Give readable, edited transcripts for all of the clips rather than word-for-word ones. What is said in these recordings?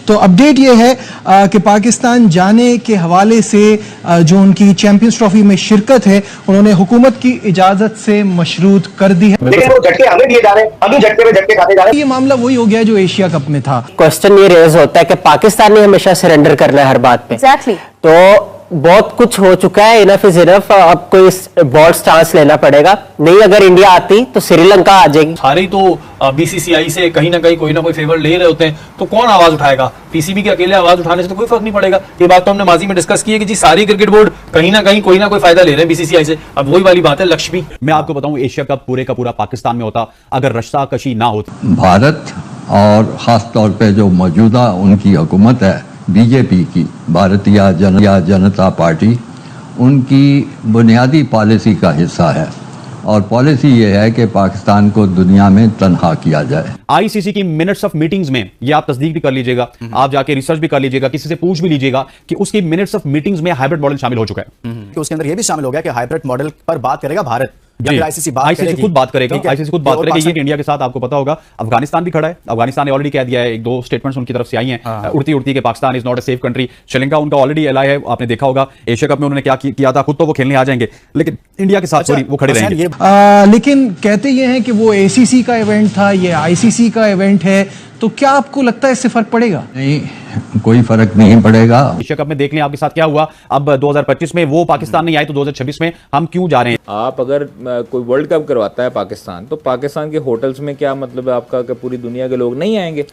तो अपडेट ये है कि पाकिस्तान जाने के हवाले से जो उनकी चैंपियंस ट्रॉफी में शिरकत है उन्होंने हुकूमत की इजाजत से मशरूत कर दी है, लेकिन वो झटके हमें दिए जा रहे हैं, हम ही झटके में झटके खाते जा रहे हैं। ये मामला वही हो गया जो एशिया कप में था। क्वेश्चन ये रेज होता है कि पाकिस्तान ने हमेशा सरेंडर करना है हर बात पे। Exactly. तो बहुत कुछ हो चुका है, इनफ इज इनफ। अब कोई बॉल्ड स्टांस लेना पड़ेगा। नहीं अगर इंडिया आती तो श्रीलंका आ जाएगी। सारे तो बीसीसीआई से कहीं ना कहीं कोई ना कोई फेवर ले रहे होते हैं, तो कौन आवाज उठाएगा? पीसीबी के अकेले आवाज उठाने से तो कोई फर्क नहीं पड़ेगा। ये बात तो हमने माजी में डिस्कस की है कि जी सारी क्रिकेट बोर्ड कहीं ना कहीं कोई ना कोई फायदा ले रहे हैं बीसीसीआई से। अब वही वाली बात है लक्ष्य भी। मैं आपको बताऊं, एशिया कप पूरे का पूरा पाकिस्तान में होता अगर रश्ता कशी ना होती। भारत और ख़ास तौर पे जो मौजूदा उनकी हुकूमत है बीजेपी की, भारतीय जनता पार्टी, उनकी बुनियादी पॉलिसी का हिस्सा है और पॉलिसी ये है कि पाकिस्तान को दुनिया में तन्हा किया जाए। आईसीसी की मिनट्स ऑफ मीटिंग्स में ये आप तस्दीक भी कर लीजिएगा, आप जाके रिसर्च भी कर लीजिएगा, किसी से पूछ भी लीजिएगा कि उसकी मिनट्स ऑफ मीटिंग्स में हाइब्रिड मॉडल शामिल हो चुका है। कि उसके अंदर ये भी शामिल हो गया कि हाइब्रिड मॉडल पर बात करेगा भारत या फिर आईसीसी खुद बात करेगा। आईसीसी खुद बात करेगा। ये इंडिया के साथ आपको पता होगा अफगानिस्तान भी खड़ा है। अफगानिस्तान ने ऑलरेडी कह दिया है, एक दो स्टेटमेंट्स उनकी तरफ से आई हैं उड़ती उड़ती के Pakistan is not a safe country. Sri Lanka उनका ऑलरेडी एलाई है, आपने देखा होगा एशिया कप में उन्होंने क्या किया था। खुद तो वो खेलने आ जाएंगे लेकिन इंडिया के साथ वो खड़े रहेंगे। लेकिन कहते ये हैं कि वो एसीसी का इवेंट था, ये आईसीसी का इवेंट है, तो क्या आपको लगता है इससे फर्क पड़ेगा? नहीं, कोई फर्क नहीं पड़ेगा। एशिया कप में देख लें आपके साथ क्या हुआ। अब 2025 में वो पाकिस्तान नहीं आए तो 2026 में हम क्यों जा रहे हैं? आप अगर कोई वर्ल्ड कप करवाता है पाकिस्तान, तो पाकिस्तान के होटल्स में क्या मतलब है आपका कि पूरी दुनिया के लोग नहीं आएंगे?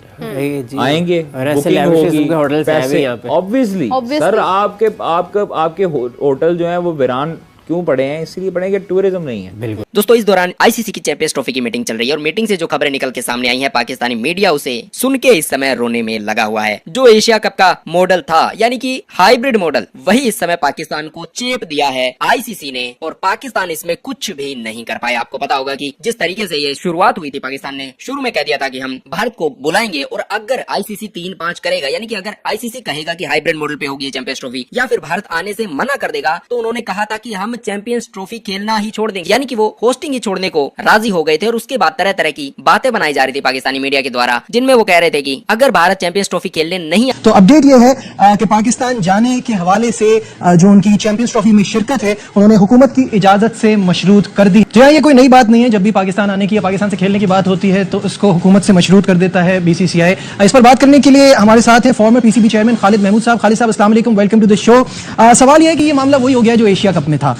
आएंगे, बुकिंग होगी, पैसे ऑब्वियसली। सर आपके होटल जो है वो वीरान क्यों पड़े हैं? इसलिए पड़े कि टूरिज्म नहीं है। बिल्कुल। दोस्तों इस दौरान आईसीसी की चैंपियंस ट्रॉफी की मीटिंग चल रही है और मीटिंग से जो खबरें निकल के सामने आई हैं, पाकिस्तानी मीडिया उसे सुन के इस समय रोने में लगा हुआ है। जो एशिया कप का मॉडल था यानी कि हाइब्रिड मॉडल, वही इस समय पाकिस्तान को चेप दिया है आईसीसी ने और पाकिस्तान इसमें कुछ भी नहीं कर पाया। आपको पता होगा कि जिस तरीके से ये शुरुआत हुई थी, पाकिस्तान ने शुरू में कह दिया था कि हम भारत को बुलाएंगे और अगर आईसीसी 3-5 करेगा, यानी कि अगर आईसीसी कहेगा कि हाइब्रिड मॉडल पे होगी चैंपियंस ट्रॉफी या फिर भारत आने से मना कर देगा, तो उन्होंने कहा था कि हम चैंपियंस ट्रॉफी खेलना ही छोड़ देंगे, यानी कि वो होस्टिंग ही छोड़ने को राजी हो गए थे। और उसके बाद तरह तरह की बातें बनाई जा रही थी पाकिस्तानी मीडिया के द्वारा, जिनमें वो कह रहे थे कि अगर भारत चैंपियंस ट्रॉफी खेलने नहीं। तो अपडेट ये है कि पाकिस्तान जाने के हवाले से जो उनकी चैंपियंस ट्रॉफी में शिरकत है उन्होंने हुकूमत की इजाजत से मशरूत कर दी। जी हाँ, ये कोई नई बात नहीं है। जब भी पाकिस्तान आने की या पाकिस्तान से खेलने की बात होती है तो उसको हुकूमत से मशरूत कर देता है बीसीसीआई। इस पर बात करने के लिए हमारे साथ हैं former PCB chairman Khalid Mahmood साहब। खालिद साहब अस्सलाम वालेकुम, वेलकम टू द शो। सवाल यह है कि ये मामला वही हो गया जो एशिया कप में था,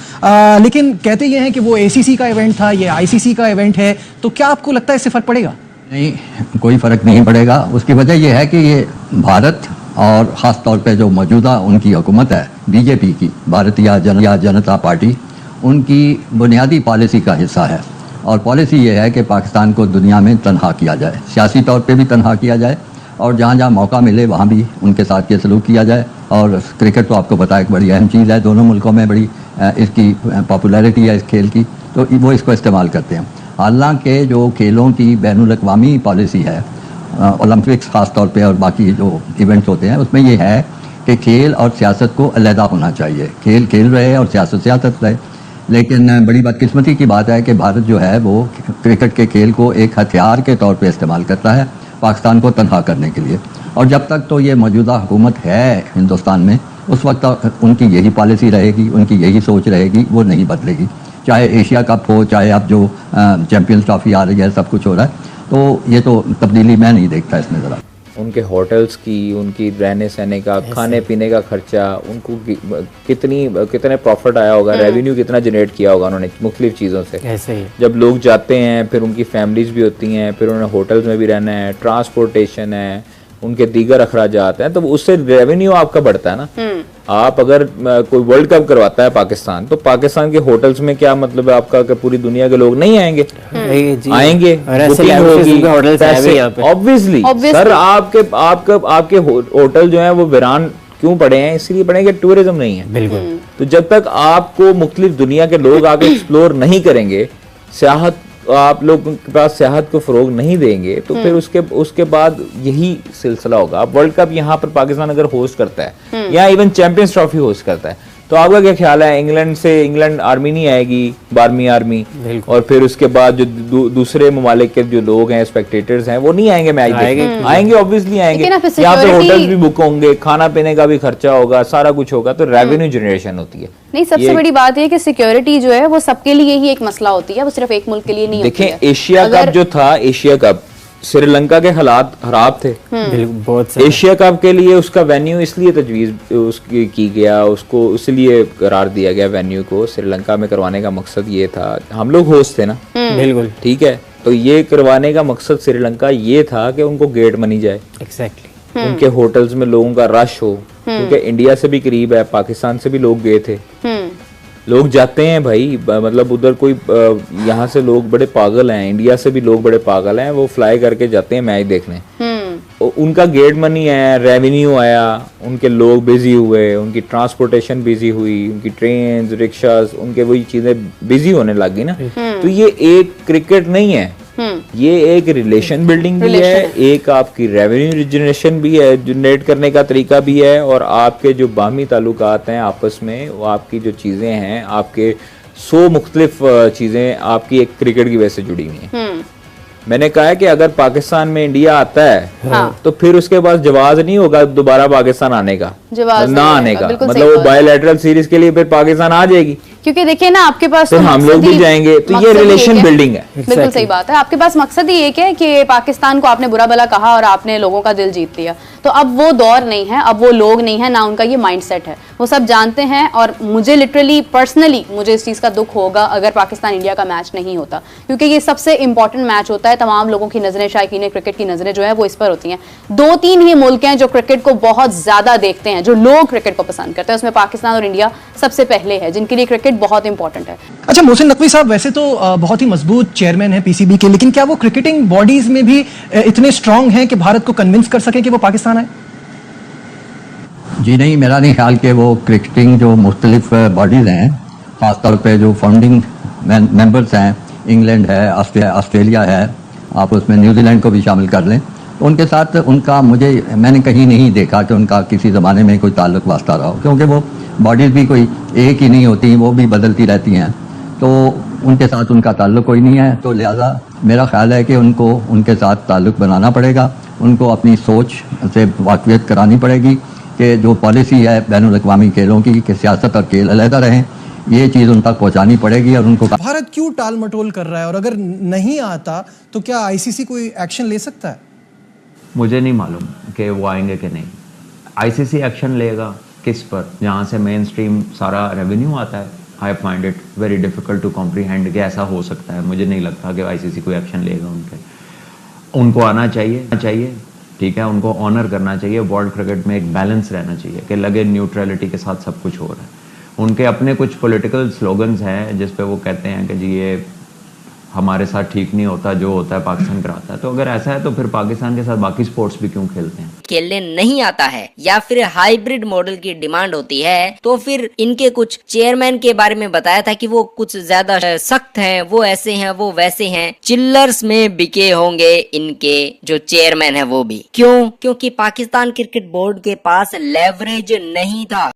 लेकिन कहते ये हैं कि वो एसीसी का इवेंट था, ये आईसीसी का इवेंट है, तो क्या आपको लगता है इससे फर्क पड़ेगा? नहीं, कोई फर्क नहीं पड़ेगा। उसकी वजह यह है कि ये भारत और ख़ास तौर पे जो मौजूदा उनकी हुकूमत है बीजेपी की, भारतीय जनता पार्टी, उनकी बुनियादी पॉलिसी का हिस्सा है और पॉलिसी ये है कि पाकिस्तान को दुनिया में तन्हा किया जाए, सियासी तौर पे भी तन्हा किया जाए और जहाँ जहाँ मौका मिले वहाँ भी उनके साथ ये सलूक किया जाए। और क्रिकेट तो आपको पता है एक बड़ी अहम चीज़ है, दोनों मुल्कों में बड़ी इसकी पॉपुलैरिटी है इस खेल की, तो वो इसको इस्तेमाल करते हैं। हालांकि जो खेलों की बैनुल-अक़वामी पॉलिसी है, ओलंपिक्स ख़ास तौर पे और बाकी जो इवेंट्स होते हैं, उसमें ये है कि खेल और सियासत को अलहदा होना चाहिए। खेल खेल रहे और सियासत सियासत रहे। लेकिन बड़ी बदकिस्मती की बात है कि भारत जो है वो क्रिकेट के खेल को एक हथियार के तौर पे इस्तेमाल करता है पाकिस्तान को तनहा करने के लिए। और जब तक तो ये मौजूदा हुकूमत है हिंदुस्तान में, उस वक्त तक उनकी यही पॉलिसी रहेगी, उनकी यही सोच रहेगी, वो नहीं बदलेगी। चाहे एशिया कप हो, चाहे अब जो चैंपियंस ट्रॉफी आ रही है, सब कुछ हो रहा है, तो ये तो तब्दीली मैं नहीं देखता इसमें ज़रा। उनके होटल्स की, उनकी रहने सहने का, खाने पीने का खर्चा, उनको कितने प्रॉफिट आया होगा, रेवेन्यू कितना जनरेट किया होगा उन्होंने मुख्तलिफ चीज़ों से। ऐसे ही जब लोग जाते हैं फिर उनकी फैमिलीज भी होती हैं, फिर उन्होंने होटल्स में भी रहना है, ट्रांसपोर्टेशन है, उनके दीगर अखराजात हैं, तो उससे रेवेन्यू आपका बढ़ता है ना। आप अगर कोई वर्ल्ड कप करवाता है पाकिस्तान, तो पाकिस्तान के होटल्स में क्या मतलब है आपका कि पूरी दुनिया के लोग नहीं आएंगे? आएंगे, बुकिंग होगी, पैसे ऑब्वियसली। सर आपके होटल जो है वो वीरान क्यों पड़े हैं? इसलिए पड़े कि टूरिज्म नहीं है। बिल्कुल। तो जब तक आपको मुख्तलिफ दुनिया के लोग आके एक्सप्लोर नहीं करेंगे, सियाहत आप लोगों के पास सियाहत को फरोग नहीं देंगे, तो फिर उसके बाद यही सिलसिला होगा। अब वर्ल्ड कप यहाँ पर पाकिस्तान अगर होस्ट करता है या इवन चैंपियंस ट्रॉफी होस्ट करता है, तो आपका क्या ख्याल है, इंग्लैंड आर्मी नहीं आएगी, 12वीं आर्मी, और फिर उसके बाद जो दूसरे ममालिक के जो लोग हैं, स्पेक्टेटर्स हैं, वो नहीं आएंगे मैच देखने? आएंगे, ऑब्वियसली आएंगे। यहाँ पे होटल्स भी बुक होंगे, खाना पीने का भी खर्चा होगा, सारा कुछ होगा, तो रेवेन्यू जनरेशन होती है। नहीं, सबसे बड़ी बात है कि सिक्योरिटी जो है वो सबके लिए ही एक मसला होती है, वो सिर्फ एक मुल्क के लिए नहीं होती है। देखें, एशिया कप जो था, एशिया कप, श्रीलंका के हालात खराब थे। बहुत एशिया कप के लिए उसका वेन्यू इसलिए तजवीज उसकी की गया, उसको इसलिए करार दिया गया वेन्यू को, श्रीलंका में करवाने का मकसद ये था, हम लोग होस्ट थे ना, बिल्कुल ठीक है, तो ये करवाने का मकसद श्रीलंका ये था कि उनको गेट मनी जाए, एग्जैक्टली, उनके होटल्स में लोगों का रश हो, क्योंकि इंडिया से भी करीब है, पाकिस्तान से भी लोग गए थे, लोग जाते हैं भाई, मतलब उधर कोई यहाँ से लोग बड़े पागल हैं, इंडिया से भी लोग बड़े पागल हैं, वो फ्लाई करके जाते हैं मैच देखने, उनका गेट मनी आया, रेवेन्यू आया, उनके लोग बिजी हुए, उनकी ट्रांसपोर्टेशन बिजी हुई, उनकी ट्रेन, रिक्शास, उनके वही चीजें बिजी होने लगी ना। तो ये एक क्रिकेट नहीं है, ये एक रिलेशन बिल्डिंग भी है, एक आपकी रेवेन्यू जनरेशन भी है, जनरेट करने का तरीका भी है, और आपके जो बाहमी ताल्लुकात हैं आपस में, वो आपकी जो चीजें हैं, आपके 100 मुख्तलिफ चीजें आपकी एक क्रिकेट की वजह से जुड़ी हुई हैं। मैंने कहा है कि अगर पाकिस्तान में इंडिया आता है तो फिर उसके पास जवाब नहीं होगा दोबारा पाकिस्तान आने का, ना आने का, मतलब वो बायलैटरल सीरीज के लिए फिर पाकिस्तान आ जाएगी, क्योंकि देखिए ना, आपके पास तो हम लोग भी जाएंगे, तो ये रिलेशन बिल्डिंग है। बिल्कुल सही बात है, आपके पास मकसद ही एक है कि पाकिस्तान को आपने बुरा भला कहा और आपने लोगों का दिल जीत लिया, तो अब वो दौर नहीं है, अब वो लोग नहीं है, ना उनका ये माइंडसेट है, वो सब जानते हैं। और मुझे लिटरली पर्सनली मुझे इस चीज़ का दुख होगा अगर पाकिस्तान इंडिया का मैच नहीं होता, क्योंकि ये सबसे इंपॉर्टेंट मैच होता है, तमाम लोगों की नजरें, शायकीन क्रिकेट की नजरें जो है वो इस पर होती हैं। 2-3 ही मुल्क हैं जो क्रिकेट को बहुत ज्यादा देखते हैं, जो लोग क्रिकेट को पसंद करते हैं, उसमें पाकिस्तान और इंडिया सबसे पहले है, जिनके लिए क्रिकेट बहुत इंपॉर्टेंट है। अच्छा, मोहसिन नकवी साहब वैसे तो बहुत ही मजबूत चेयरमैन है पीसीबी के, लेकिन क्या वो क्रिकेटिंग बॉडीज में भी इतने स्ट्रांग हैं कि भारत को कन्विंस कर सके कि वो पाकिस्तान आए? जी नहीं, मेरा नहीं ख्याल कि वो क्रिकेटिंग जो मुख्तलिफ बॉडीज़ हैं, ख़ासतौर पे जो फाउंडिंग मेंबर्स हैं, इंग्लैंड है, ऑस्ट्रेलिया है, आप उसमें न्यूजीलैंड को भी शामिल कर लें, तो उनके साथ उनका मैंने कहीं नहीं देखा कि उनका किसी ज़माने में कोई ताल्लुक वास्ता रहा हो, क्योंकि वो बॉडीज़ भी कोई एक ही नहीं होती, वो भी बदलती रहती हैं, तो उनके साथ उनका ताल्लुक कोई नहीं है। तो लिहाजा मेरा ख्याल है कि उनको उनके साथ ताल्लुक बनाना पड़ेगा, उनको अपनी सोच से वाकफियत करानी पड़ेगी कि जो पॉलिसी है बैनुल-अक़वामी खेलों की, कि सियासत और खेल अलहदा रहें, ये चीज़ उन तक पहुँचानी पड़ेगी। और उनको भारत क्यों टाल मटोल कर रहा है, और अगर नहीं आता तो क्या आईसीसी कोई एक्शन ले सकता है? मुझे नहीं मालूम कि वो आएंगे कि नहीं। आईसीसी एक्शन लेगा किस पर, जहाँ से मेन स्ट्रीम सारा रेवेन्यू आता है। I find it very difficult to comprehend कि ऐसा हो सकता है। मुझे नहीं लगता कि आईसीसी कोई एक्शन लेगा उनको आना चाहिए, ठीक है, उनको ऑनर करना चाहिए। वर्ल्ड क्रिकेट में एक बैलेंस रहना चाहिए कि लगे न्यूट्रलिटी के साथ सब कुछ हो रहा है। उनके अपने कुछ पॉलिटिकल स्लोगन्स हैं जिस पे वो कहते हैं कि जी ये हमारे साथ ठीक नहीं होता, जो होता है पाकिस्तान कराता है। तो अगर ऐसा है तो फिर पाकिस्तान के साथ बाकी स्पोर्ट्स भी क्यों खेलते हैं? खेलने नहीं आता है या फिर हाइब्रिड मॉडल की डिमांड होती है, तो फिर इनके कुछ चेयरमैन के बारे में बताया था कि वो कुछ ज्यादा सख्त हैं, वो ऐसे हैं, वो वैसे हैं। चिल्लर्स में बिके होंगे इनके जो चेयरमैन है वो भी। क्यों? क्योंकि पाकिस्तान क्रिकेट बोर्ड के पास लेवरेज नहीं था।